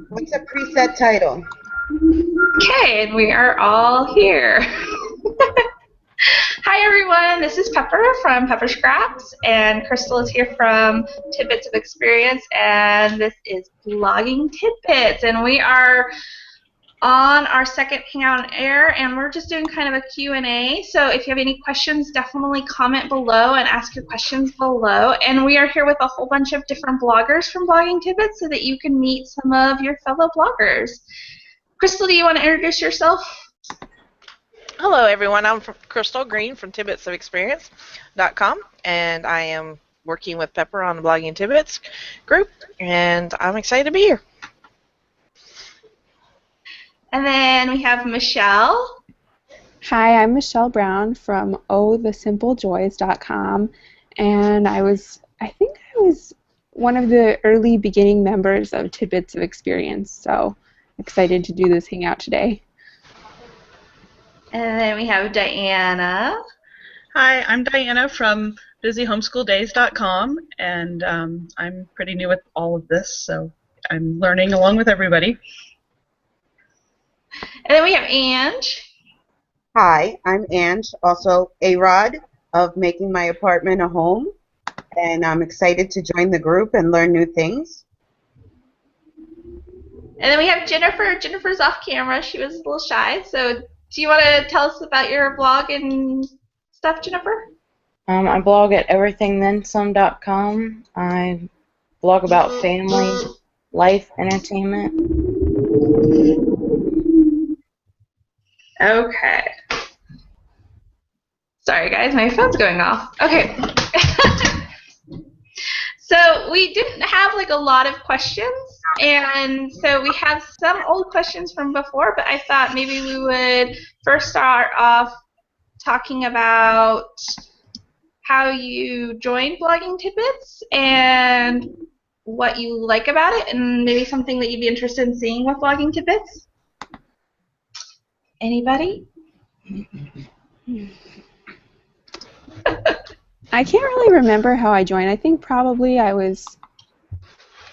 What's a preset title? Okay, and we are all here. Hi everyone, this is Pepper from Pepper Scraps, and Crystal is here from Tidbits of Experience, and this is Blogging Tidbits, and we are on our second Hangout on Air, and we're just doing kind of a Q&A, so if you have any questions, definitely comment below and ask your questions below, and we are here with a whole bunch of different bloggers from Blogging Tidbits so that you can meet some of your fellow bloggers. Crystal, do you want to introduce yourself? Hello, everyone. I'm Crystal Green from TidbitsOfExperience.com, and I am working with Pepper on the Blogging Tidbits group, and I'm excited to be here. And then we have Michelle. Hi, I'm Michelle Brown from ohthesimplejoys.com, and I think I was one of the early beginning members of Tidbits of Experience, so excited to do this hangout today. And then we have Diana. Hi, I'm Diana from busyhomeschooldays.com, and I'm pretty new with all of this, so I'm learning along with everybody. And then we have Ange. Hi, I'm Ange, also A-Rod of Making My Apartment a Home, and I'm excited to join the group and learn new things. And then we have Jennifer. Jennifer's off camera. She was a little shy. So do you want to tell us about your blog and stuff, Jennifer? I blog at everythingthensome.com. I blog about family, life, entertainment. Okay. Sorry, guys. My phone's going off. Okay. So we didn't have like a lot of questions, and so we have some old questions from before, but I thought maybe we would first start off talking about how you joined Blogging Tidbits and what you like about it, and maybe something that you'd be interested in seeing with Blogging Tidbits. Anybody? I can't really remember how I joined. I think probably I was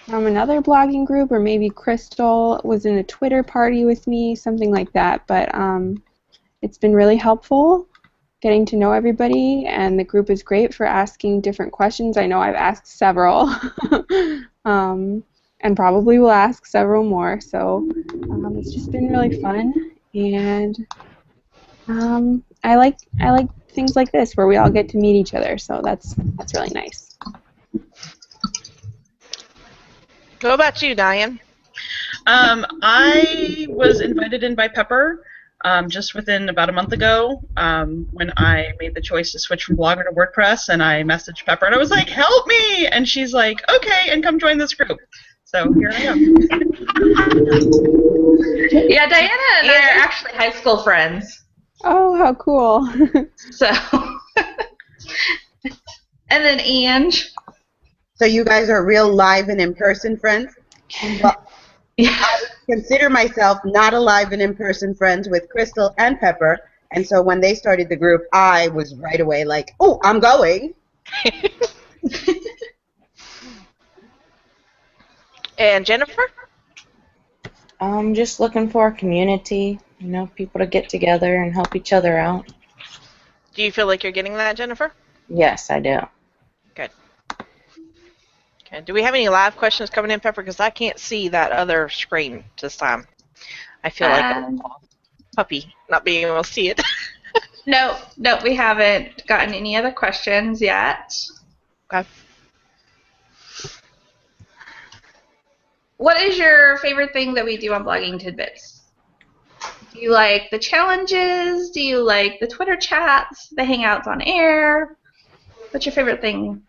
from another blogging group, or maybe Crystal was in a Twitter party with me, something like that. But it's been really helpful getting to know everybody, and the group is great for asking different questions. I know I've asked several, and probably will ask several more. So it's just been really fun, and I like things like this where we all get to meet each other, so that's really nice. What about you, Diane? I was invited in by Pepper just within about a month ago when I made the choice to switch from Blogger to WordPress, and I messaged Pepper, and I was like, help me! And she's like, okay, and come join this group. So here I am. Yeah, Diana and I are actually high school friends. Oh, how cool. So, and then Ange. So you guys are real live and in-person friends? Well, Yeah. I consider myself not alive and in-person friends with Crystal and Pepper, and so when they started the group, I was right away like, oh, I'm going. And Jennifer? I'm just looking for a community, people to get together and help each other out. Do you feel like you're getting that, Jennifer? Yes, I do. Good. Okay. Do we have any live questions coming in, Pepper? Because I can't see that other screen this time. I feel like a puppy not being able to see it. No, we haven't gotten any other questions yet. Okay. What is your favorite thing that we do on Blogging Tidbits? Do you like the challenges? Do you like the Twitter chats, the hangouts on air? What's your favorite thing?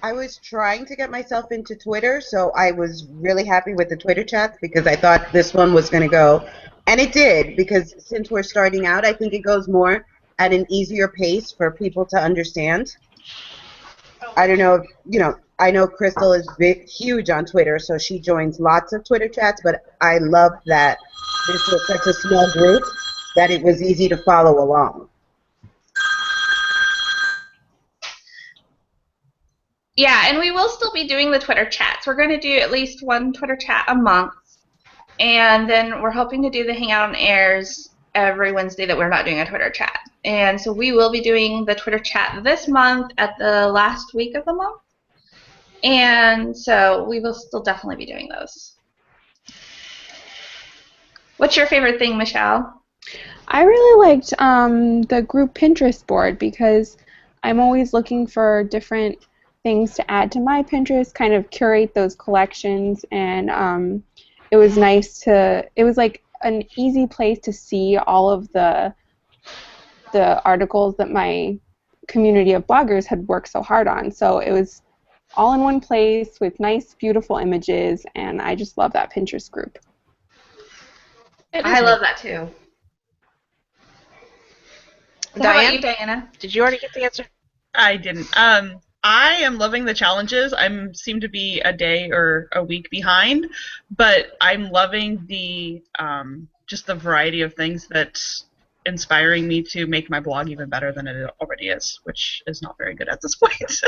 I was trying to get myself into Twitter, so I was really happy with the Twitter chats because I thought this one was going to go. And it did, because since we're starting out, I think it goes more at an easier pace for people to understand. I don't know, I know Crystal is huge on Twitter, so she joins lots of Twitter chats, but I love that this was such a small group that it was easy to follow along. Yeah, and we will still be doing the Twitter chats. We're going to do at least one Twitter chat a month, and then we're hoping to do the Hangout on Airs every Wednesday that we're not doing a Twitter chat. And so we will be doing the Twitter chat this month at the last week of the month. And so we will still definitely be doing those. What's your favorite thing, Michelle? I really liked the group Pinterest board because I'm always looking for different things to add to my Pinterest, kind of curate those collections, and it was nice to, it was like an easy place to see all of the articles that my community of bloggers had worked so hard on. So it was all in one place with nice, beautiful images, and I just love that Pinterest group. I love that too. So how about you, Diana? Did you already get the answer? I didn't. I am loving the challenges. I seem to be a day or a week behind, but I'm loving the just the variety of things that's inspiring me to make my blog even better than it already is, which is not very good at this point.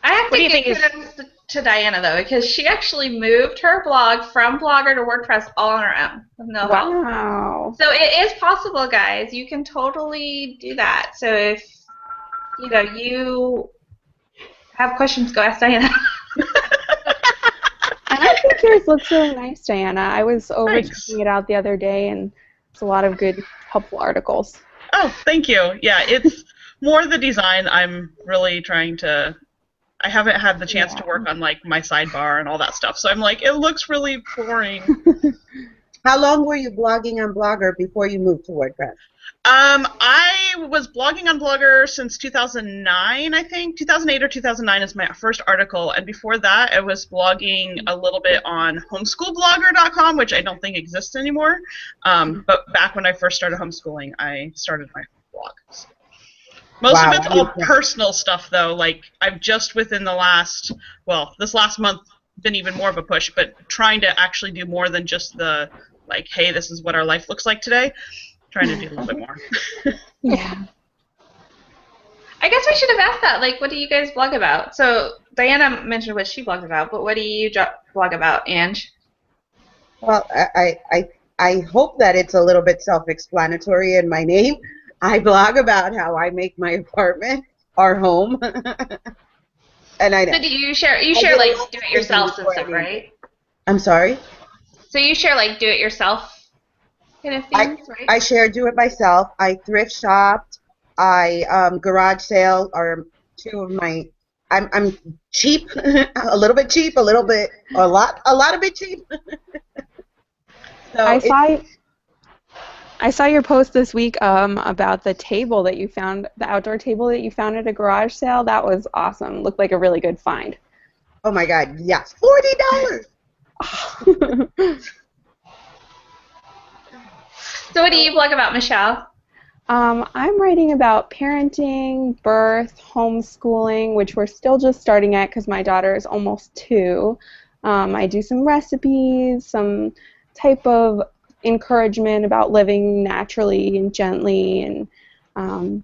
I have to give kudos to Diana, though, because she actually moved her blog from Blogger to WordPress all on her own with no help. Wow. So it is possible, guys. You can totally do that. So if you have questions, go ask Diana. And I think yours looks really nice, Diana. I was over Thanks. checking it out the other day, and it's a lot of good, helpful articles. Oh, thank you. Yeah, it's more the design. I'm really trying to. I haven't had the chance to work on like my sidebar and all that stuff, so I'm like, it looks really boring. How long were you blogging on Blogger before you moved to WordPress? I was blogging on Blogger since 2009, I think. 2008 or 2009 is my first article, and before that, I was blogging a little bit on homeschoolblogger.com, which I don't think exists anymore. But back when I first started homeschooling, I started my blog. So. Most of it's all personal stuff, though. Like, I've just within the last, this last month, been even more of a push, but trying to actually do more than just the, like, hey, this is what our life looks like today. Trying to do a little bit more. Yeah. I guess we should have asked that. Like, what do you guys blog about? So Diana mentioned what she blogs about, but what do you blog about, Ange? Well, I hope that it's a little bit self-explanatory in my name. I blog about how I make my apartment our home. And I know. So do you share like do-it-yourself and stuff, right? I'm sorry? So you share like do-it-yourself kind of things, right? I share do-it-myself. I thrift shopped. I garage sale are two of my. I'm cheap, a little bit cheap, a lot of bit cheap. So I saw your post this week about the table that you found, the outdoor table that you found at a garage sale. That was awesome. Looked like a really good find. Oh my God! Yes, $40. So what do you blog about, Michelle? I'm writing about parenting, birth, homeschooling, which we're still just starting at because my daughter is almost 2. I do some recipes, some type of encouragement about living naturally and gently and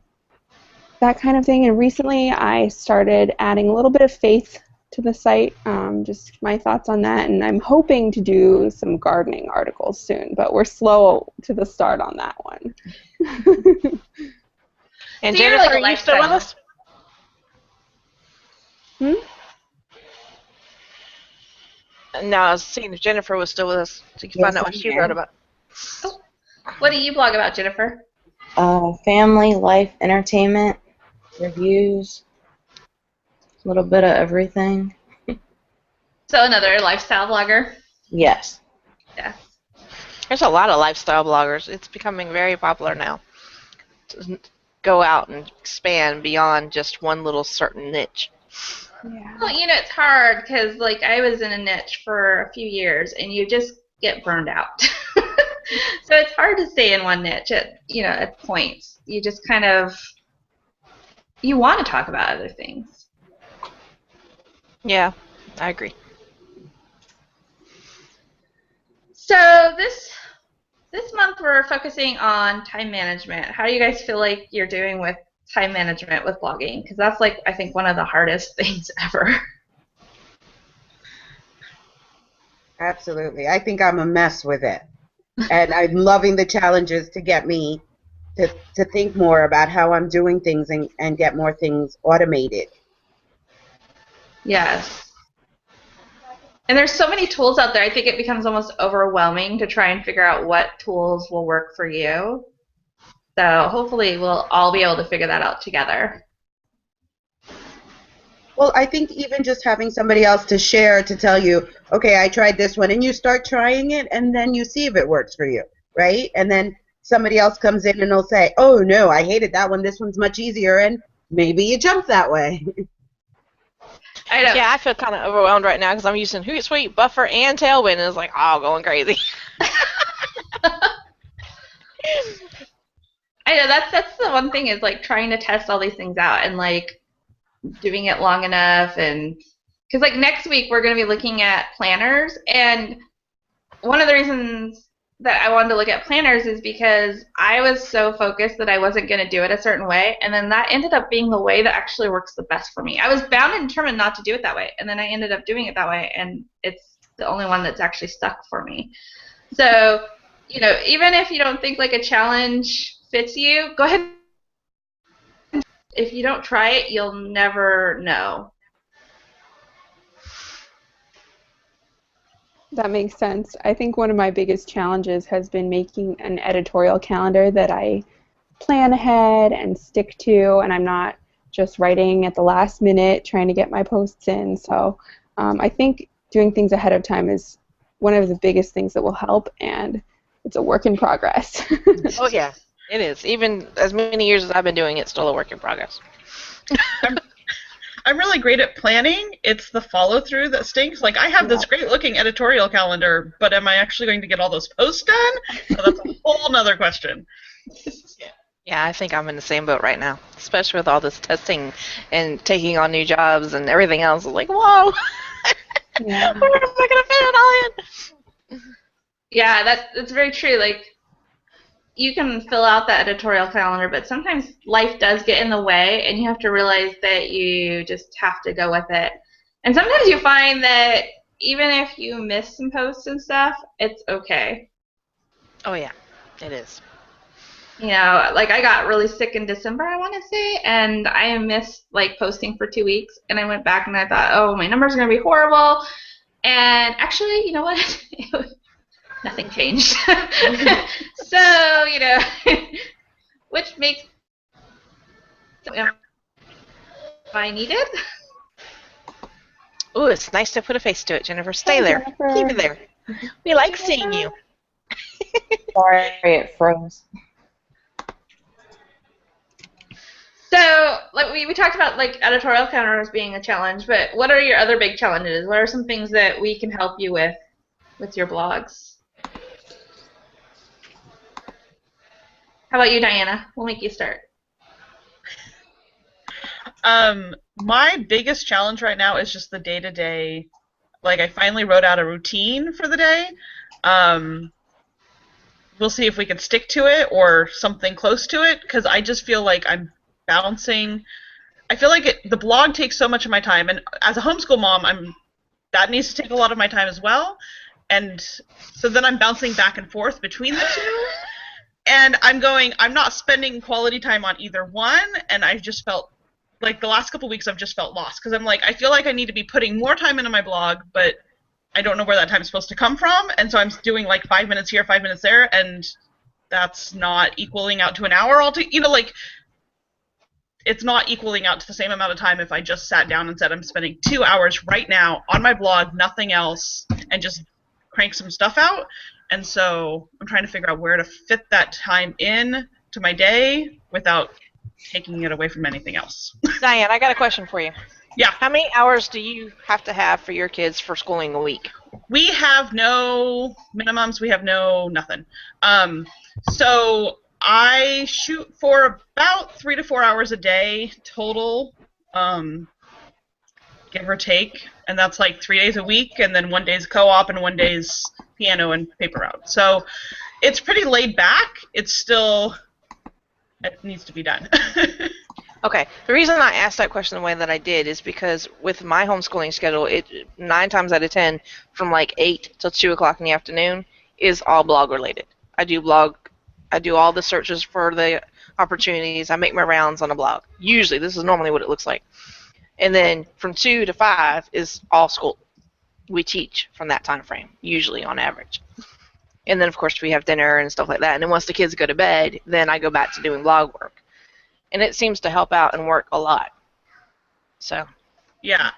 that kind of thing. And recently I started adding a little bit of faith to the site, just my thoughts on that, and I'm hoping to do some gardening articles soon, but we're slow to the start on that one. And So Jennifer, like are you still with us? No, I was seeing if Jennifer was still with us, so you can find out what she wrote about. Oh. What do you blog about, Jennifer? Family, life, entertainment, reviews, a little bit of everything. So another lifestyle blogger? Yes. Yeah. There's a lot of lifestyle bloggers. It's becoming very popular now to go out and expand beyond just one little certain niche. Yeah. Well, it's hard because, like, I was in a niche for a few years, and you just get burned out. So it's hard to stay in one niche at points. You just kind of, you want to talk about other things. Yeah, I agree. So this month we're focusing on time management. How do you guys feel like you're doing with time management with blogging, because that's like, I think, one of the hardest things ever. Absolutely. I think I'm a mess with it. And I'm loving the challenges to get me to think more about how I'm doing things and get more things automated. Yes. And there's so many tools out there, I think it becomes almost overwhelming to try and figure out what tools will work for you. So hopefully we'll all be able to figure that out together. Well, I think even just having somebody else to share, to tell you, okay, I tried this one, and you start trying it, and then you see if it works for you, right? And then somebody else comes in and they'll say, oh, no, I hated that one. This one's much easier, and maybe you jump that way. I know. Yeah, I feel kind of overwhelmed right now because I'm using Hootsuite, Buffer, and Tailwind, and it's like, oh, going crazy. I know, that's the one thing, is like trying to test all these things out and like doing it long enough. And because like next week we're going to be looking at planners, and one of the reasons that I wanted to look at planners is because I was so focused that I wasn't going to do it a certain way, and then that ended up being the way that actually works the best for me. I was bound and determined not to do it that way, and then I ended up doing it that way, and it's the only one that's actually stuck for me. So, you know, even if you don't think like a challenge fits you, go ahead. If you don't try it, you'll never know. That makes sense. I think one of my biggest challenges has been making an editorial calendar that I plan ahead and stick to, and I'm not just writing at the last minute trying to get my posts in. So I think doing things ahead of time is one of the biggest things that will help, and it's a work in progress. Oh, yeah, it is. Even as many years as I've been doing it, it's still a work in progress. I'm really great at planning. It's the follow-through that stinks. Like, I have this great-looking editorial calendar, but am I actually going to get all those posts done? So that's a whole nother question. Yeah, I think I'm in the same boat right now, especially with all this testing and taking on new jobs and everything else. It's like, whoa, Yeah. where am I going to fit it all in? Yeah, that's very true. Like, you can fill out that editorial calendar, but sometimes life does get in the way, and you have to realize that you just have to go with it. And sometimes you find that even if you miss some posts and stuff, it's okay. Oh, yeah, it is. You know, like I got really sick in December, I want to say, and I missed like posting for 2 weeks, and I went back and I thought, oh, my numbers are going to be horrible. And actually, you know what? Nothing changed. So, you know, which makes I needed. Ooh, it's nice to put a face to it, Jennifer. Stay Hi, there. Jennifer. Keep it there. We like seeing you. Sorry, it froze. So, like we talked about like editorial calendars being a challenge, but what are your other big challenges? What are some things that we can help you with your blogs? How about you, Diana? We'll make you start. My biggest challenge right now is just the day-to-day. Like, I finally wrote out a routine for the day. We'll see if we can stick to it or something close to it, because I just feel like I'm bouncing. I feel like the blog takes so much of my time, and as a homeschool mom, that needs to take a lot of my time as well. And so then I'm bouncing back and forth between the two. And I'm not spending quality time on either one, and I've just felt, like, the last couple weeks I've just felt lost, because I'm like, I feel like I need to be putting more time into my blog, but I don't know where that time's supposed to come from, and so I'm doing, like, 5 minutes here, 5 minutes there, and that's not equaling out to an hour you know, like, it's not equaling out to the same amount of time if I just sat down and said I'm spending 2 hours right now on my blog, nothing else, and just crank some stuff out. And so I'm trying to figure out where to fit that time in to my day without taking it away from anything else. Diane, I got a question for you. Yeah. How many hours do you have to have for your kids for schooling a week? We have no minimums. We have no nothing. So I shoot for about 3 to 4 hours a day total, give or take. And that's like 3 days a week, and then 1 day's co-op and 1 day's piano and paper route. So it's pretty laid back. It's still, it needs to be done. Okay, the reason I asked that question the way that I did is because with my homeschooling schedule, 9 times out of 10, from like 8 till 2 o'clock in the afternoon, is all blog related. I do all the searches for the opportunities. I make my rounds on a blog. Usually, this is normally what it looks like. And then from 2 to 5 is all school. We teach from that time frame, usually on average. And then, of course, we have dinner and stuff like that. And then once the kids go to bed, then I go back to doing blog work. And it seems to help out and work a lot. So. Yeah,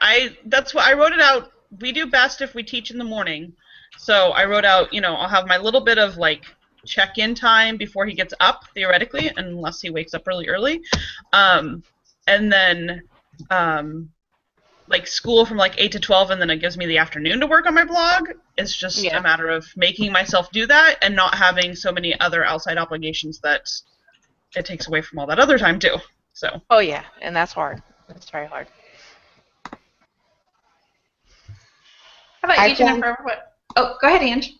that's what I wrote it out. We do best if we teach in the morning. So I wrote out, I'll have my little bit of like check-in time before he gets up, theoretically, unless he wakes up really early. And then like school from like 8 to 12, and then it gives me the afternoon to work on my blog. It's just a matter of making myself do that and not having so many other outside obligations that it takes away from all that other time too. So. Oh yeah, and that's hard. That's very hard. How about you, Jennifer? Oh, go ahead, Ange.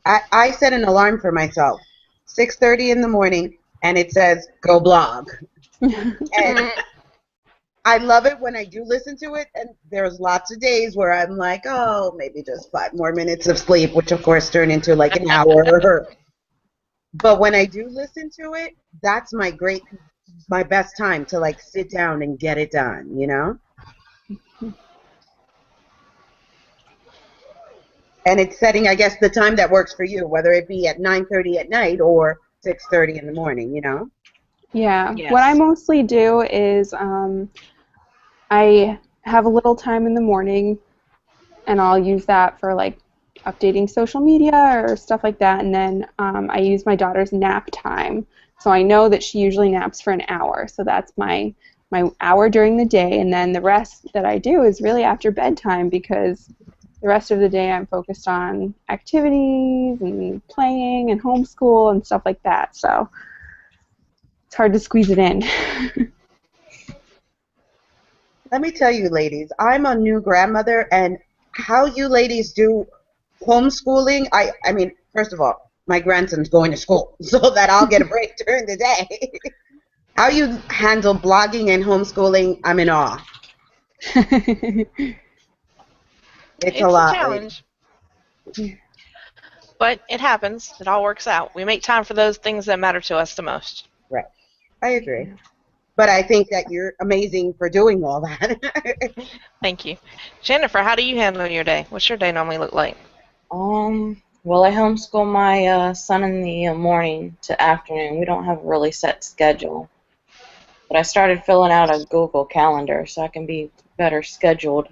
I set an alarm for myself, 6:30 in the morning, and it says go blog. And I love it when I do listen to it, and there's lots of days where I'm like, oh, maybe just 5 more minutes of sleep, which of course turn into like an hour. But when I do listen to it, that's my best time to like sit down and get it done, And it's setting, I guess, the time that works for you, whether it be at 9:30 at night or 6:30 in the morning, Yeah. Yes. What I mostly do is I have a little time in the morning, and I'll use that for like updating social media or stuff like that, and then I use my daughter's nap time. So I know that she usually naps for an hour, so that's my hour during the day, and then the rest that I do is really after bedtime, because the rest of the day I'm focused on activities and playing and homeschool and stuff like that, so it's hard to squeeze it in. Let me tell you, ladies, I'm a new grandmother, and how you ladies do homeschooling, I mean, first of all, my grandson's going to school so that I'll get a break during the day. How you handle blogging and homeschooling, I'm in awe. It's a lot. Challenge. But it happens. It all works out. We make time for those things that matter to us the most. Right. I agree. But I think that you're amazing for doing all that. Thank you. Jennifer, how do you handle your day? What's your day normally look like? Well, I homeschool my son in the morning to afternoon. We don't have a really set schedule. But I started filling out a Google Calendar so I can be better scheduled.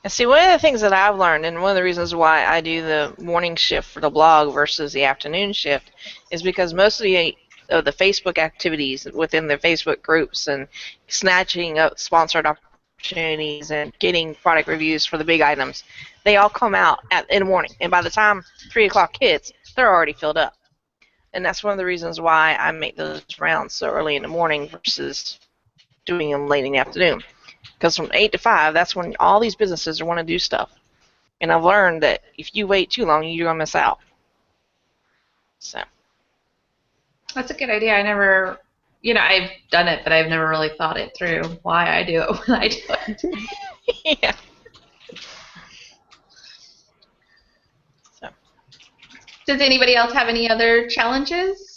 And see, one of the things that I've learned, and one of the reasons why I do the morning shift for the blog versus the afternoon shift, is because most of the Facebook activities within the Facebook groups and snatching up sponsored opportunities and getting product reviews for the big items, they all come out in the morning. And by the time 3 o'clock hits, they're already filled up. And that's one of the reasons why I make those rounds so early in the morning versus doing them late in the afternoon. Because from 8 to 5, that's when all these businesses want to do stuff. And I've learned that if you wait too long, you're going to miss out. So. That's a good idea. I never, I've done it, but I've never really thought it through why I do it when I do it. Yeah. So. Does anybody else have any other challenges?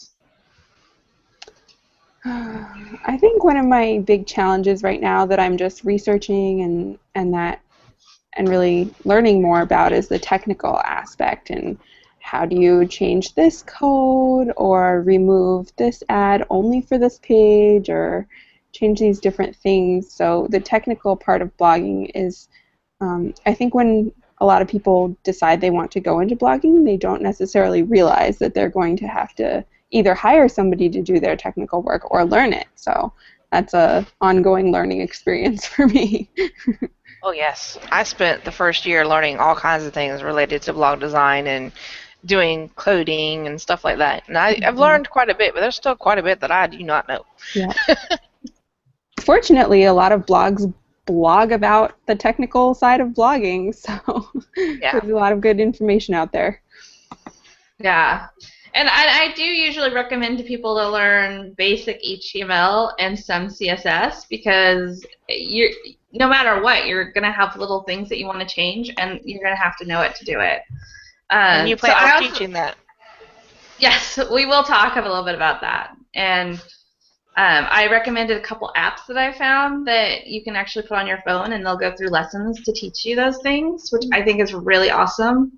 I think one of my big challenges right now that I'm just researching and really learning more about is the technical aspect, and how do you change this code or remove this ad only for this page or change these different things. So the technical part of blogging is, I think when a lot of people decide they want to go into blogging, they don't necessarily realize that they're going to have to either hire somebody to do their technical work or learn it. So that's an ongoing learning experience for me. Oh, yes. I spent the first year learning all kinds of things related to blog design and doing coding and stuff like that. And I've learned quite a bit, but there's still quite a bit that I do not know. Yeah. Fortunately, a lot of blogs blog about the technical side of blogging, so there's a lot of good information out there. Yeah. And I do usually recommend to people to learn basic HTML and some CSS because no matter what, you're going to have little things that you want to change, and you're going to have to know it to do it. And you plan on teaching that. Yes, we will talk a little bit about that. And I recommended a couple apps that I found that you can actually put on your phone, and they'll go through lessons to teach you those things, which I think is really awesome.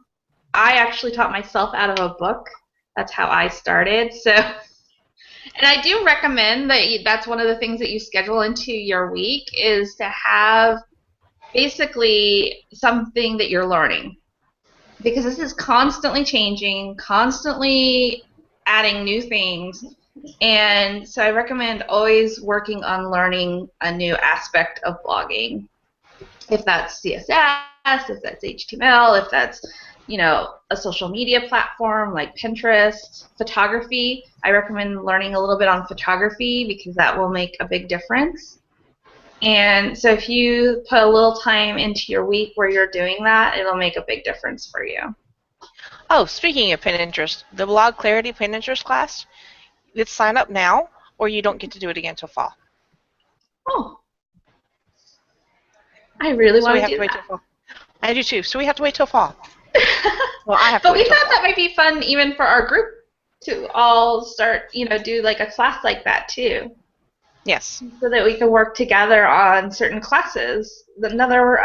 I actually taught myself out of a book. That's how I started. So, and I do recommend that that's one of the things that you schedule into your week is to have basically something that you're learning. Because this is constantly changing, constantly adding new things. And so I recommend always working on learning a new aspect of blogging. If that's CSS, if that's HTML, if that's, you know, a social media platform like Pinterest, photography. I recommend learning a little bit on photography because that will make a big difference. And so if you put a little time into your week where you're doing that, it'll make a big difference for you. Oh, speaking of Pinterest, the Blog Clarity Pinterest class, you sign up now, or you don't get to do it again until fall. Oh. I really want to do Wait that. till fall. I do too, so we have to wait till fall. Well, I have to But wait we till thought fall. that might be fun even for our group to all start, you know, do like a class like that too. Yes. So that we can work together on certain classes. Another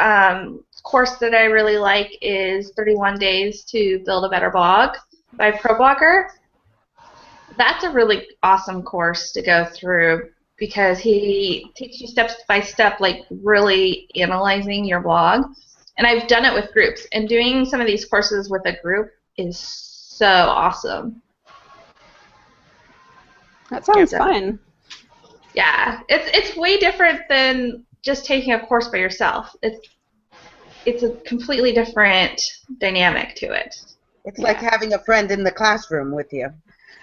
course that I really like is 31 Days to Build a Better Blog by ProBlogger. That's a really awesome course to go through because he teaches you step by step, like really analyzing your blog. And I've done it with groups. And doing some of these courses with a group is so awesome. That sounds fun. Yeah, it's way different than just taking a course by yourself. It's a completely different dynamic to it. It's like having a friend in the classroom with you.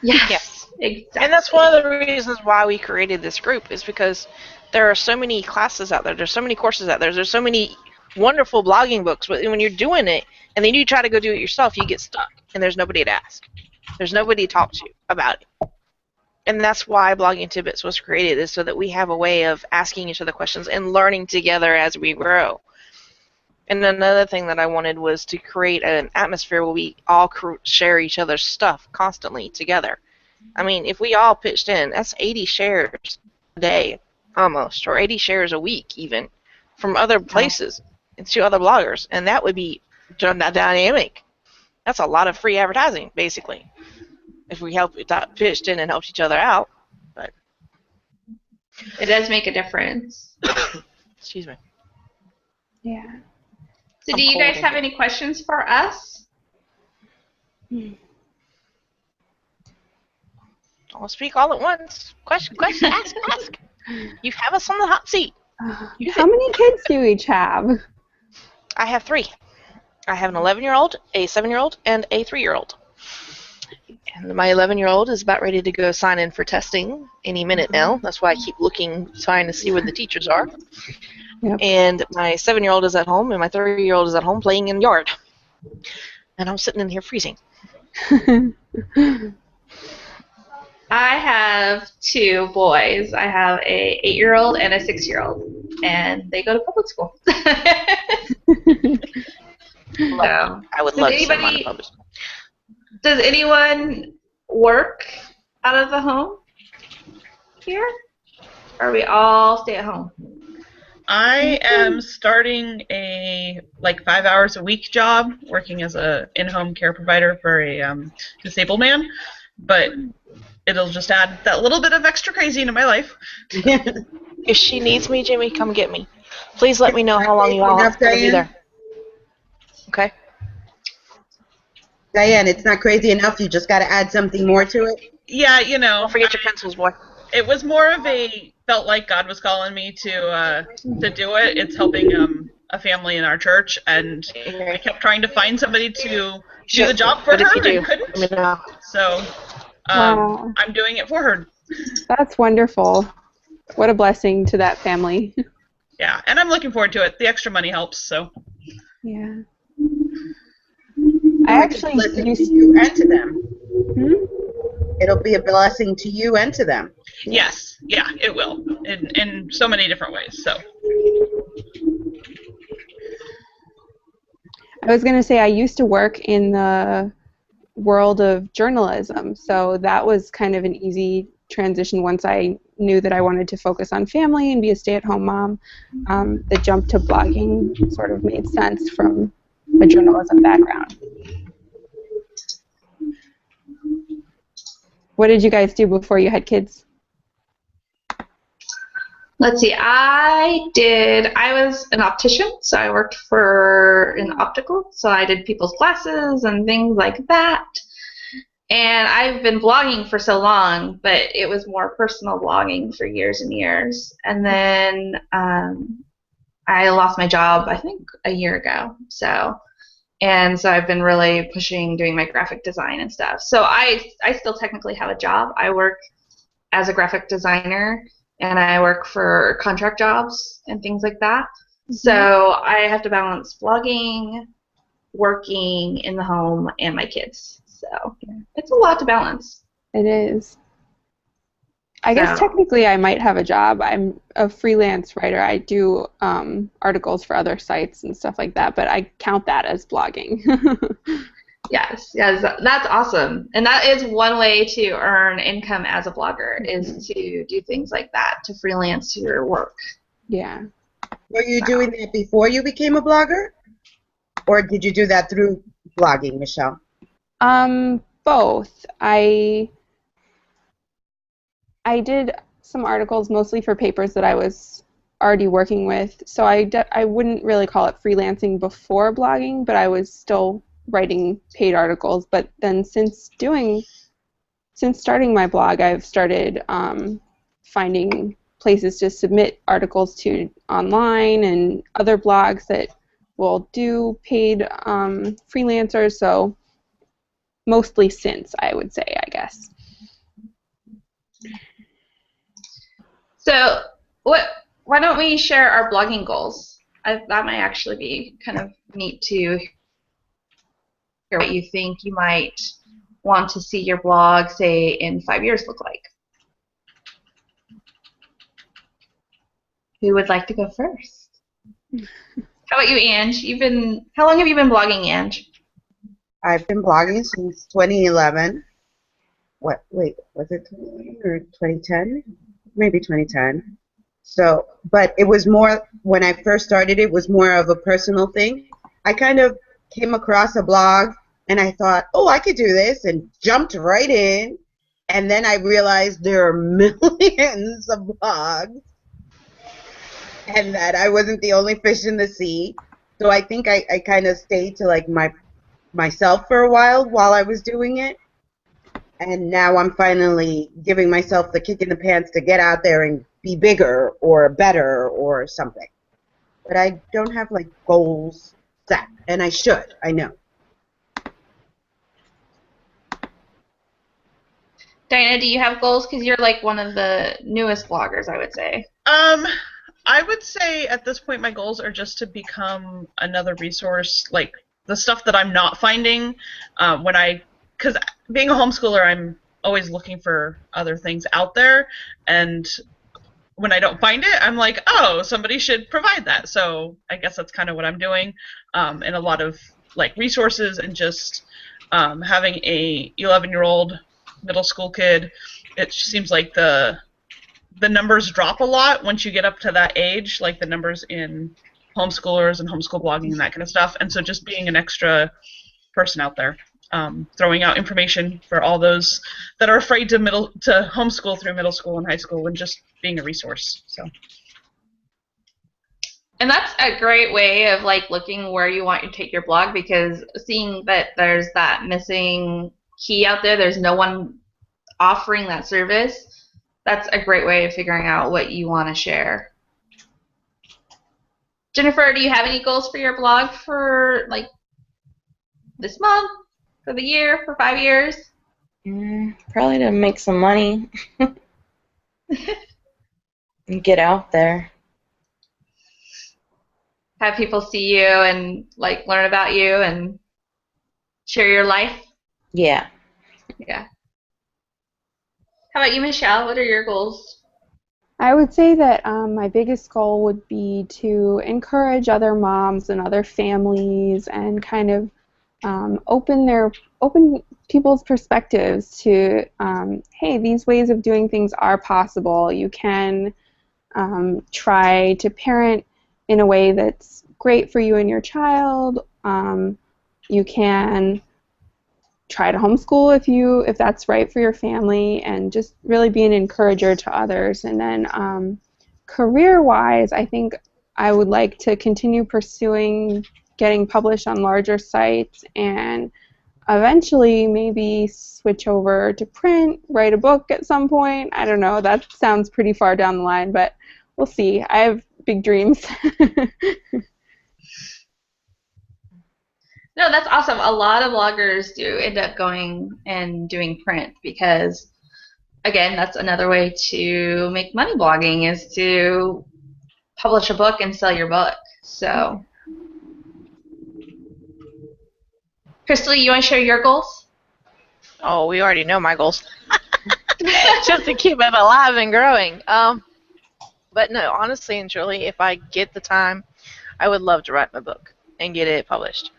Yes, exactly. And that's one of the reasons why we created this group is because there are so many classes out there. There's so many courses out there. There's so many wonderful blogging books. But when you're doing it and then you try to go do it yourself, you get stuck and there's nobody to ask. There's nobody to talk to about it. And that's why Blogging Tidbits was created, is so that we have a way of asking each other questions and learning together as we grow. And another thing that I wanted was to create an atmosphere where we all share each other's stuff constantly together. I mean, if we all pitched in, that's 80 shares a day almost, or 80 shares a week even, from other places to other bloggers. And that would be dynamic. That's a lot of free advertising, basically, if we pitched in and helped each other out. But it does make a difference. Excuse me. Yeah. So do you guys have any questions for us? Don't speak all at once. Question, ask. You have us on the hot seat. How many kids do you each have? I have 3. I have an 11-year-old, a 7-year-old, and a 3-year-old. And my 11-year-old is about ready to go sign in for testing any minute now. That's why I keep looking, trying to see where the teachers are. Yep. And my 7-year-old is at home, and my 3-year-old is at home playing in the yard. And I'm sitting in here freezing. I have 2 boys. I have a 8-year-old and a 6-year-old, and they go to public school. So, I would love to send mine to public school. Does anyone work out of the home here? Or are we all stay at home? I am starting a 5 hours a week job working as a in-home care provider for a disabled man, but it'll just add that little bit of extra crazy into my life. If she needs me, Jimmy, come get me. Please let me know how long you all have to be there. Okay. Diane, it's not crazy enough. You just got to add something more to it. Yeah, you know. Don't forget your pencils, boy. It was more of felt like God was calling me to do it. It's helping a family in our church, and I kept trying to find somebody to do the job for her and couldn't. So I'm doing it for her. That's wonderful. What a blessing to that family. Yeah, and I'm looking forward to it. The extra money helps, so. Yeah. I actually used to and to them. Hmm? It'll be a blessing to you and to them. Yes, yeah, it will, in so many different ways. So. I was going to say I used to work in the world of journalism, so that was kind of an easy transition once I knew that I wanted to focus on family and be a stay-at-home mom. The jump to blogging sort of made sense from a journalism background. What did you guys do before you had kids? Let's see, I was an optician, so I worked in optical, so I did people's glasses and things like that. And I've been blogging for so long, but it was more personal blogging for years and years. And then I lost my job, I think, a year ago. So I've been really pushing doing my graphic design and stuff. So I still technically have a job. I work as a graphic designer, and I work for contract jobs and things like that. Mm-hmm. So I have to balance blogging, working in the home, and my kids. So it's a lot to balance. It is. I guess technically I might have a job. I'm a freelance writer. I do articles for other sites and stuff like that, but I count that as blogging. Yes, that's awesome. And that is one way to earn income as a blogger, is to do things like that, to freelance your work. Yeah. Were you doing that before you became a blogger? Or did you do that through blogging, Michelle? Both. I did some articles mostly for papers that I was already working with, so I wouldn't really call it freelancing before blogging, but I was still writing paid articles. But then since starting my blog, I've started finding places to submit articles to online and other blogs that will do paid freelancers, so mostly since, I would say, I guess. So why don't we share our blogging goals? That might actually be kind of neat to hear what you think you might want to see your blog, say, in 5 years look like. Who would like to go first? How about you, Ange? How long have you been blogging, Ange? I've been blogging since 2011. Was it 2011 or 2010? Maybe 2010. So, but it was more, when I first started, it was more of a personal thing. I kind of came across a blog and I thought, oh, I could do this, and jumped right in. And then I realized there are millions of blogs and that I wasn't the only fish in the sea. So I think I kind of stayed to like myself for a while I was doing it. And now I'm finally giving myself the kick in the pants to get out there and be bigger or better or something. But I don't have like goals set, and I should. I know. Diana, do you have goals? Because you're like one of the newest bloggers, I would say. I would say at this point my goals are just to become another resource, like the stuff that I'm not finding because being a homeschooler, I'm always looking for other things out there, and when I don't find it, I'm like, oh, somebody should provide that. So I guess that's kind of what I'm doing, and a lot of like resources, and just having a 11-year-old middle school kid. It seems like the numbers drop a lot once you get up to that age, like the numbers in homeschoolers and homeschool blogging and that kind of stuff. And so just being an extra person out there, throwing out information for all those that are afraid to homeschool through middle school and high school, and just being a resource. So. And that's a great way of like looking where you want to take your blog, because seeing that there's that missing key out there, there's no one offering that service. That's a great way of figuring out what you want to share. Jennifer, do you have any goals for your blog for like this month, for the year, for 5 years? Probably to make some money and get out there. Have people see you and like learn about you and share your life? Yeah. Yeah. How about you, Michelle? What are your goals? I would say that my biggest goal would be to encourage other moms and other families and kind of open people's perspectives to, hey, these ways of doing things are possible. You can try to parent in a way that's great for you and your child. You can try to homeschool if that's right for your family, and just really be an encourager to others. And then career-wise, I think I would like to continue pursuing getting published on larger sites and eventually maybe switch over to print, write a book at some point. I don't know. That sounds pretty far down the line, but we'll see. I have big dreams. No, that's awesome. A lot of bloggers do end up going and doing print because, again, that's another way to make money blogging is to publish a book and sell your book. So, Crystal, you want to share your goals? Oh, we already know my goals. Just to keep it alive and growing. But no, honestly and truly, if I get the time, I would love to write my book and get it published.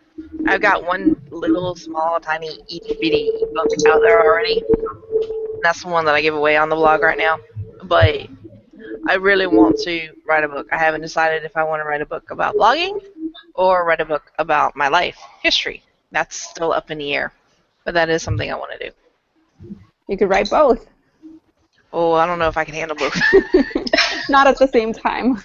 I've got one little small, tiny, itty-bitty book out there already. And that's the one that I give away on the blog right now. But I really want to write a book. I haven't decided if I want to write a book about blogging or write a book about my life history. That's still up in the air. But that is something I want to do. You could write both. Oh, I don't know if I can handle both. Not at the same time.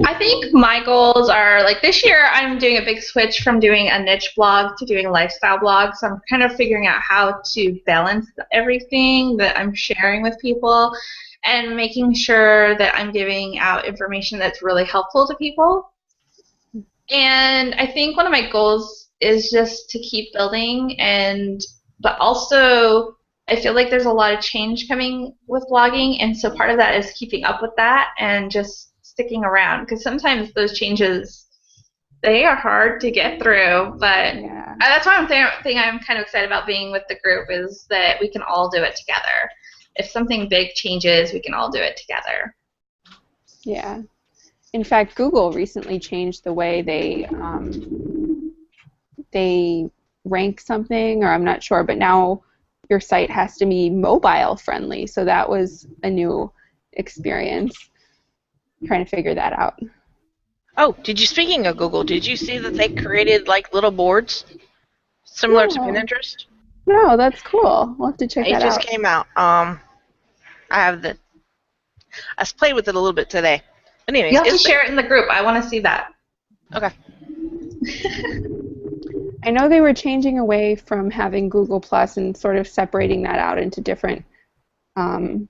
I think my goals are, like, this year I'm doing a big switch from doing a niche blog to doing a lifestyle blog. So I'm kind of figuring out how to balance everything that I'm sharing with people and making sure that I'm giving out information that's really helpful to people. And I think one of my goals is just to keep building, but also I feel like there's a lot of change coming with blogging, and so part of that is keeping up with that and just sticking around, because sometimes those changes, they are hard to get through, but Yeah. that's why I'm kind of excited about being with the group, is that we can all do it together. If something big changes, we can all do it together. Yeah. In fact, Google recently changed the way they rank something, or I'm not sure, but now your site has to be mobile friendly. So that was a new experience, trying to figure that out. Oh, speaking of Google, did you see that they created like little boards similar to No. Pinterest? No, that's cool. We'll have to check It that just out. came out. I played with it a little bit today. But anyways, You'll have to share it in the group. I want to see that. Okay. I know they were changing away from having Google Plus and sort of separating that out into different, I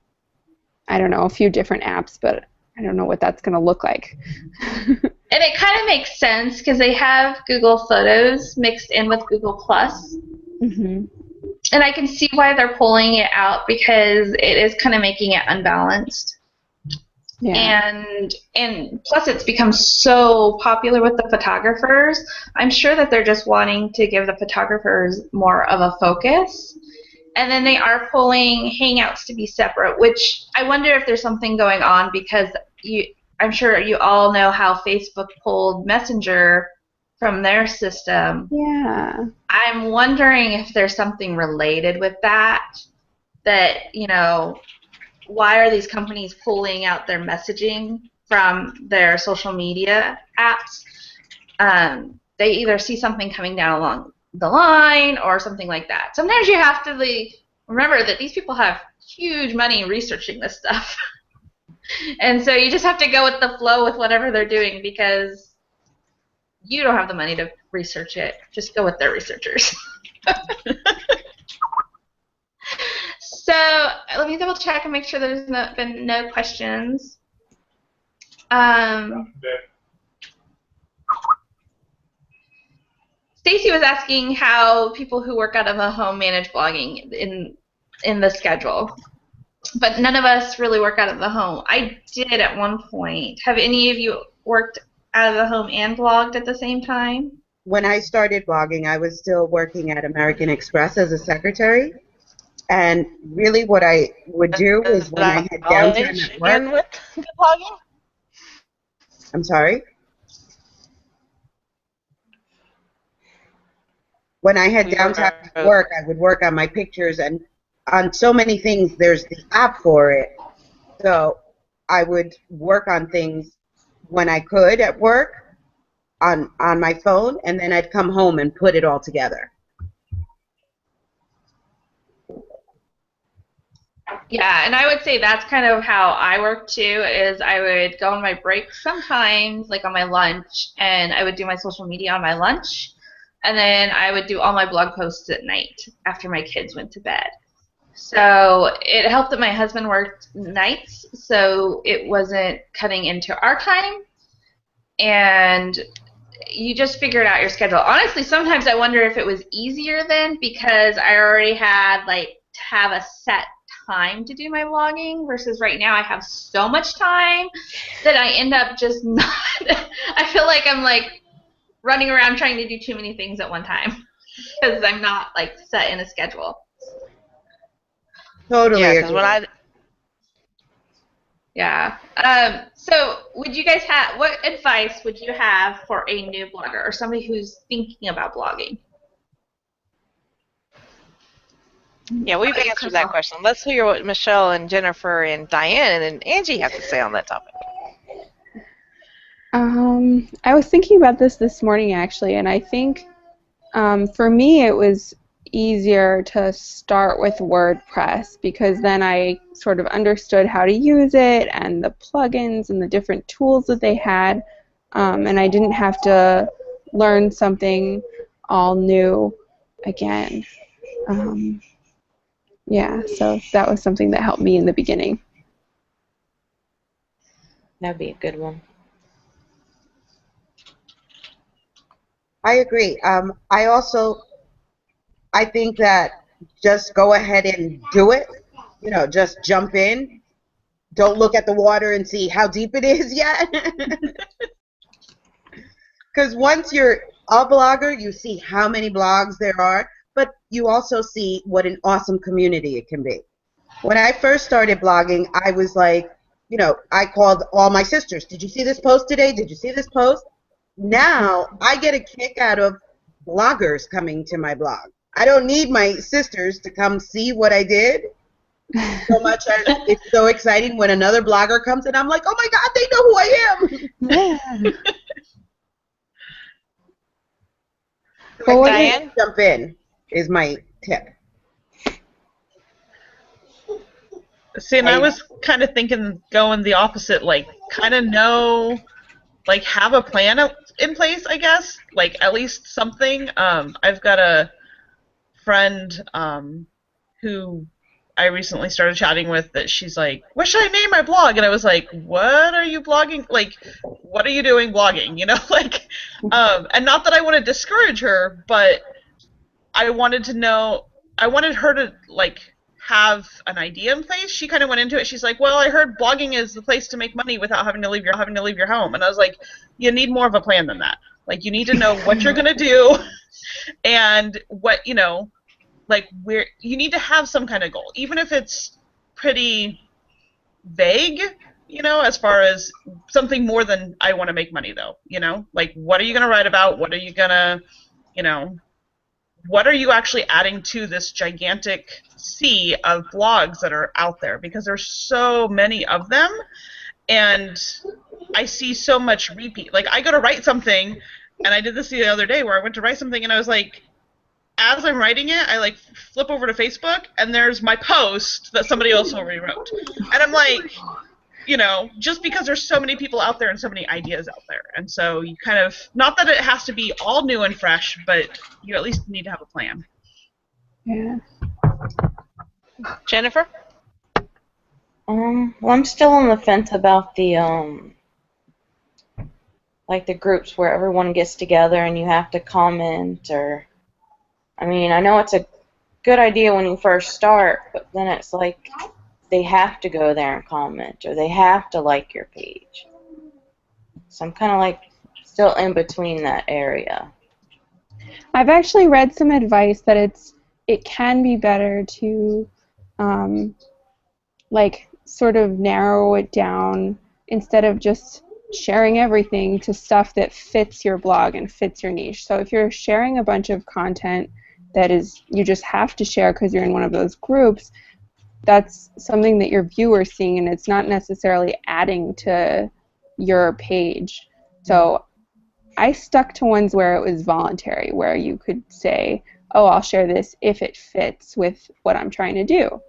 don't know, a few different apps, but I don't know what that's going to look like. And it kind of makes sense because they have Google Photos mixed in with Google Plus. Mm-hmm. And I can see why they're pulling it out, because it is kind of making it unbalanced. Yeah. And plus it's become so popular with the photographers. I'm sure that they're just wanting to give the photographers more of a focus. And then they are pulling Hangouts to be separate, which I wonder if there's something going on, because I'm sure you all know how Facebook pulled Messenger from their system. Yeah. I'm wondering if there's something related with that, why are these companies pulling out their messaging from their social media apps? They either see something coming down along the line or something like that. Sometimes you have to remember that these people have huge money researching this stuff. And so you just have to go with the flow with whatever they're doing, because you don't have the money to research it. Just go with their researchers. So let me double check and make sure there's been no questions. Stacy was asking how people who work out of a home manage blogging in the schedule. But none of us really work out of the home. I did at one point. Have any of you worked out of the home and blogged at the same time? when I started blogging, I was still working at American Express as a secretary. And really what I would do is when I had downtime Knowledge at in work, with blogging? I'm sorry, when I had We were downtime at work, I would work on my pictures and on so many things, there's the app for it. So I would work on things when I could at work on my phone, and then I'd come home and put it all together. Yeah, and I would say that's kind of how I work too, is I would go on my break sometimes, like on my lunch, and I would do my social media on my lunch, and then I would do all my blog posts at night after my kids went to bed. So it helped that my husband worked nights, so it wasn't cutting into our time, and you just figured out your schedule. Honestly, sometimes I wonder if it was easier then because I already had like to have a set time to do my blogging versus right now I have so much time that I end up just not I feel like I'm like running around trying to do too many things at one time because I'm not like set in a schedule. Totally Yeah, agree. because when I Yeah. So would you guys have, what advice would you have for a new blogger or somebody who's thinking about blogging? Yeah, we've answered that question. Let's hear what Michelle and Jennifer and Diane and Angie have to say on that topic. I was thinking about this morning actually, and I think for me it was easier to start with WordPress because then I sort of understood how to use it and the plugins and the different tools that they had, and I didn't have to learn something all new again. Yeah, so that was something that helped me in the beginning. That'd be a good one. I agree. I think that just go ahead and do it. You know, just jump in. Don't look at the water and see how deep it is yet. Because once you're a blogger, you see how many blogs there are, but you also see what an awesome community it can be. When I first started blogging, I was like, you know, I called all my sisters. Did you see this post today? Did you see this post? Now I get a kick out of bloggers coming to my blog. I don't need my sisters to come see what I did so much as it's so exciting when another blogger comes and I'm like, oh my God, they know who I am. Yeah. Well, Well, Diane? jump in is my tip. See, and I was kind of thinking going the opposite, like kind of know, like have a plan in place, I guess, like at least something. I've got a friend who I recently started chatting with that she's like, what should I name my blog? And I was like, what are you blogging? Like, what are you doing blogging? You know, like, and not that I want to discourage her, but I wanted to know, I wanted her to, like, have an idea in place. She kind of went into it. She's like, well, I heard blogging is the place to make money without having to leave your home. And I was like, you need more of a plan than that. Like, you need to know what you're going to do and what, you know, like, where you need to have some kind of goal, even if it's pretty vague, you know, as far as something more than I want to make money, though, you know? Like, what are you going to write about? What are you going to, you know, what are you actually adding to this gigantic sea of blogs that are out there? Because there's so many of them, and I see so much repeat. Like, I go to write something, and I did this the other day where I went to write something, and I was like, as I'm writing it, I like flip over to Facebook, and there's my post that somebody else already wrote. And I'm like, you know, just because there's so many people out there and so many ideas out there. And so you kind of, not that it has to be all new and fresh, but you at least need to have a plan. Yeah. Jennifer? Well, I'm still on the fence about the like the groups where everyone gets together and you have to comment, or I mean, I know it's a good idea when you first start, but then it's like they have to go there and comment, or they have to like your page. So I'm kind of like still in between that area. I've actually read some advice that it can be better to like sort of narrow it down instead of just sharing everything to stuff that fits your blog and fits your niche. So if you're sharing a bunch of content that is you just have to share because you're in one of those groups, that's something that your viewers seeing, and it's not necessarily adding to your page. So I stuck to ones where it was voluntary, where you could say, oh, I'll share this if it fits with what I'm trying to do.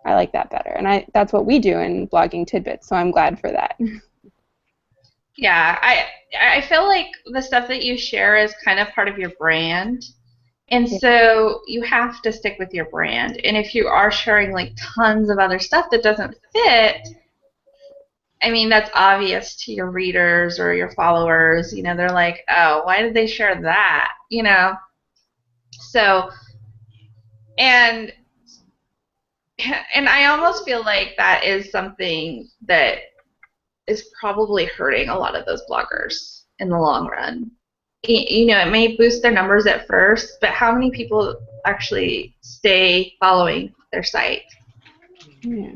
I like that better, and that's what we do in Blogging Tidbits, so I'm glad for that. Yeah, I feel like the stuff that you share is kind of part of your brand, and so you have to stick with your brand. And if you are sharing like tons of other stuff that doesn't fit, I mean, that's obvious to your readers or your followers. You know, they're like, oh, why did they share that? You know, so and I almost feel like that is something that is probably hurting a lot of those bloggers in the long run. You know, it may boost their numbers at first, but how many people actually stay following their site? Yeah.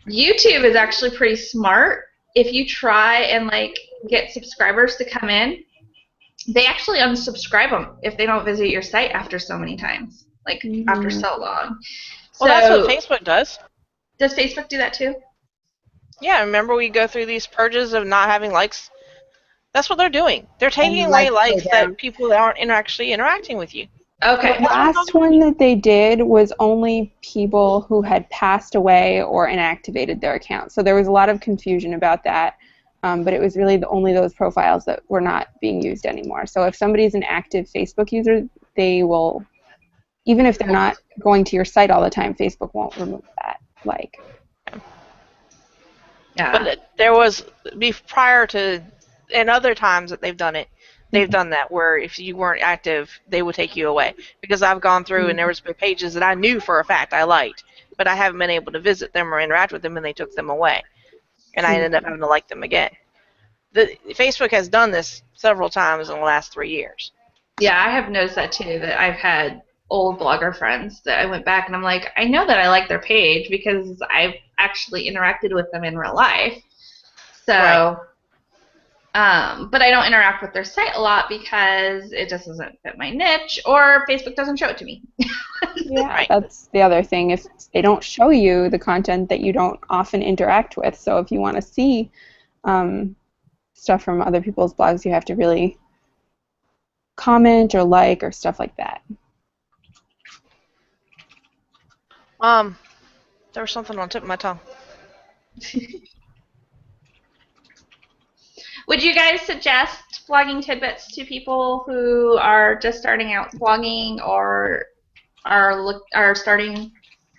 YouTube is actually pretty smart. If you try and like get subscribers to come in, they actually unsubscribe them if they don't visit your site after so many times, like after so long. Well, that's what Facebook does. Does Facebook do that too? Yeah, remember we go through these purges of not having likes? That's what they're doing. They're taking away likes that people aren't actually interacting with you. Okay. The last one that they did was only people who had passed away or inactivated their account. So there was a lot of confusion about that, but it was really only those profiles that were not being used anymore. So if somebody's an active Facebook user, they will, even if they're not going to your site all the time, Facebook won't remove that like. Yeah. But there was, prior to, and other times that they've done it, they've done that where if you weren't active, they would take you away. Because I've gone through and there was pages that I knew for a fact I liked, but I haven't been able to visit them or interact with them, and they took them away. And I ended up having to like them again. Facebook has done this several times in the last 3 years. Yeah, I have noticed that too, that I've had old blogger friends that I went back and I'm like, I know that I like their page because I've actually interacted with them in real life. So, Right. But I don't interact with their site a lot because it just doesn't fit my niche or Facebook doesn't show it to me. Yeah, Right. that's the other thing. If they don't show you the content that you don't often interact with, so if you want to see stuff from other people's blogs, you have to really comment or like or stuff like that. There was something on the tip of my tongue. Would you guys suggest blogging tidbits to people who are just starting out blogging or are starting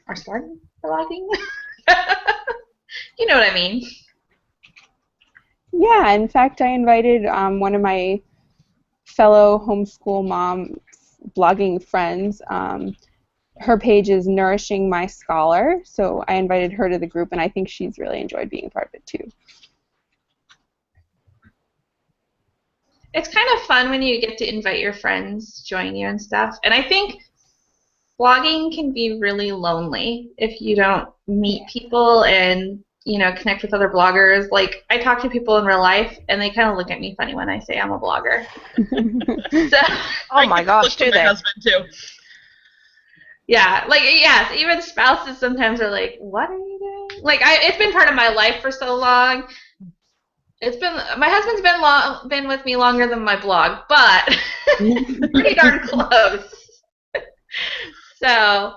blogging? You know what I mean? Yeah, in fact, I invited one of my fellow homeschool mom blogging friends. Her page is Nourishing My Scholar, so I invited her to the group, and I think she's really enjoyed being part of it too. It's kind of fun when you get to invite your friends, join you and stuff. And I think blogging can be really lonely if you don't meet people and, you know, connect with other bloggers. Like, I talk to people in real life, and they kind of look at me funny when I say I'm a blogger. So, Oh my gosh, do my they? husband too. yeah, like, yes, even spouses sometimes are like, what are you doing? Like, it's been part of my life for so long. My husband's been with me longer than my blog, but pretty darn close. So.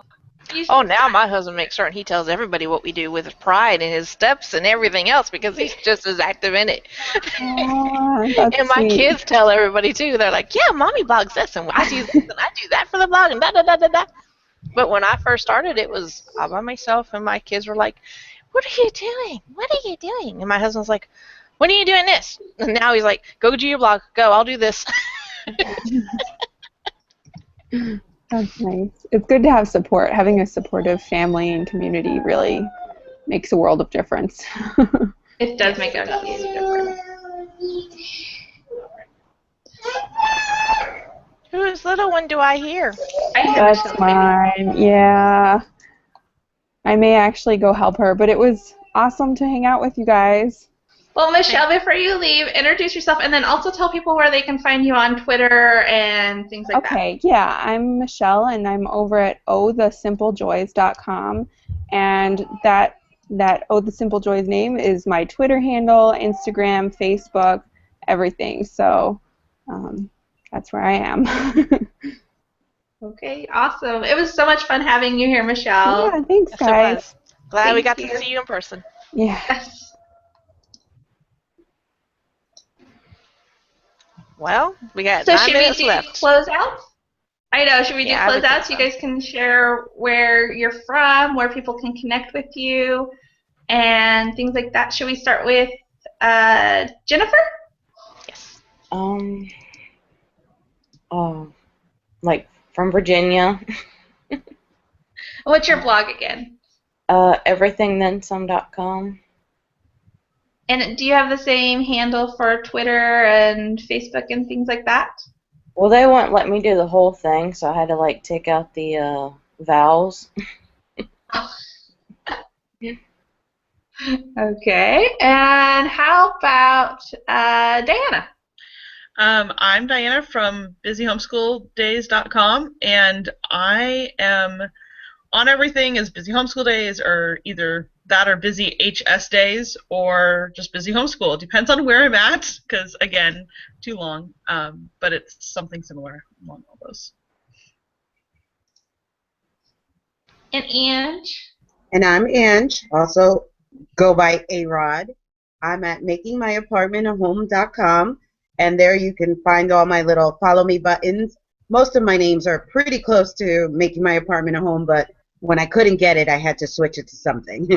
Oh, now my husband makes certain he tells everybody what we do with pride and his steps and everything else because he's just as active in it. And my kids tell everybody too. They're like, yeah, mommy blogs this and I do this and I do that for the blog and da da da da da. But when I first started, it was all by myself, and my kids were like, what are you doing? What are you doing? And my husband's like, when are you doing this? And now he's like, go do your blog. Go, I'll do this. That's nice. It's good to have support. Having a supportive family and community really makes a world of difference. It does make a huge difference. Whose little one do I hear? I hear That's Michelle's baby. mine. Yeah. I may actually go help her, but it was awesome to hang out with you guys. Well, Michelle, before you leave, introduce yourself and then also tell people where they can find you on Twitter and things like that. Okay, yeah, I'm Michelle, and I'm over at ohthesimplejoys.com, and that Oh the Simple Joys name is my Twitter handle, Instagram, Facebook, everything. So that's where I am. Okay, awesome. It was so much fun having you here, Michelle. Yeah, thanks, Yes, it guys. was. Glad we Thank got you. to see you in person. Yeah. Yes. Well, we got So 9 should we minutes do left. closeouts? I know. Should we do Yeah, I would think closeouts? so. You guys can share where you're from, where people can connect with you, and things like that. Should we start with Jennifer? Yes. Like from Virginia. What's your blog again? Everythingthensome.com. And do you have the same handle for Twitter and Facebook and things like that? Well, they wouldn't let me do the whole thing, so I had to like take out the vowels. Okay. And how about Diana? I'm Diana from busyhomeschooldays.com, and I am on everything as Busy Homeschool Days, or either that or Busy HS Days, or just Busy Homeschool. It depends on where I'm at, because, again, too long, but it's something similar along all those. And Ange? And I'm Ange, also go by A-Rod. I'm at makingmyapartmentahome.com, and there you can find all my little follow me buttons. Most of my names are pretty close to Making My Apartment a Home, but when I couldn't get it, I had to switch it to something.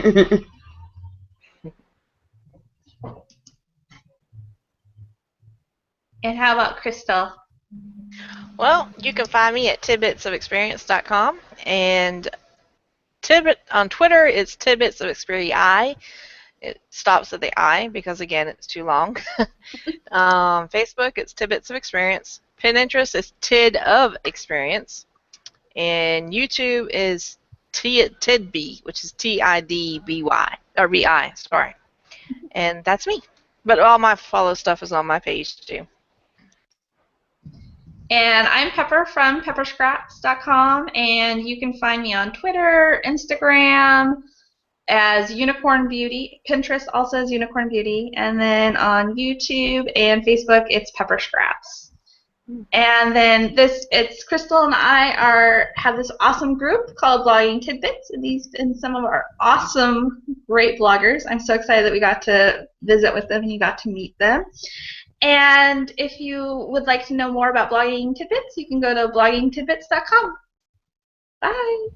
And how about Crystal? Well, you can find me at tidbitsofexperience.com, and on Twitter it's tidbitsofexperience. It stops at the I because, again, it's too long. Facebook, it's Tidbits of Experience. Pinterest is Tid of Experience. And YouTube is Tidby, which is Tidby, or BI, sorry. And that's me. But all my follow stuff is on my page, too. And I'm Pepper from pepperscraps.com, and you can find me on Twitter, Instagram, as Unicorn Beauty. Pinterest also as Unicorn Beauty. And then on YouTube and Facebook, it's Pepper Scraps. And then it's Crystal and I have this awesome group called Blogging Tidbits. And these and some of our awesome, great bloggers. I'm so excited that we got to visit with them and you got to meet them. And if you would like to know more about Blogging Tidbits, you can go to bloggingtidbits.com. Bye.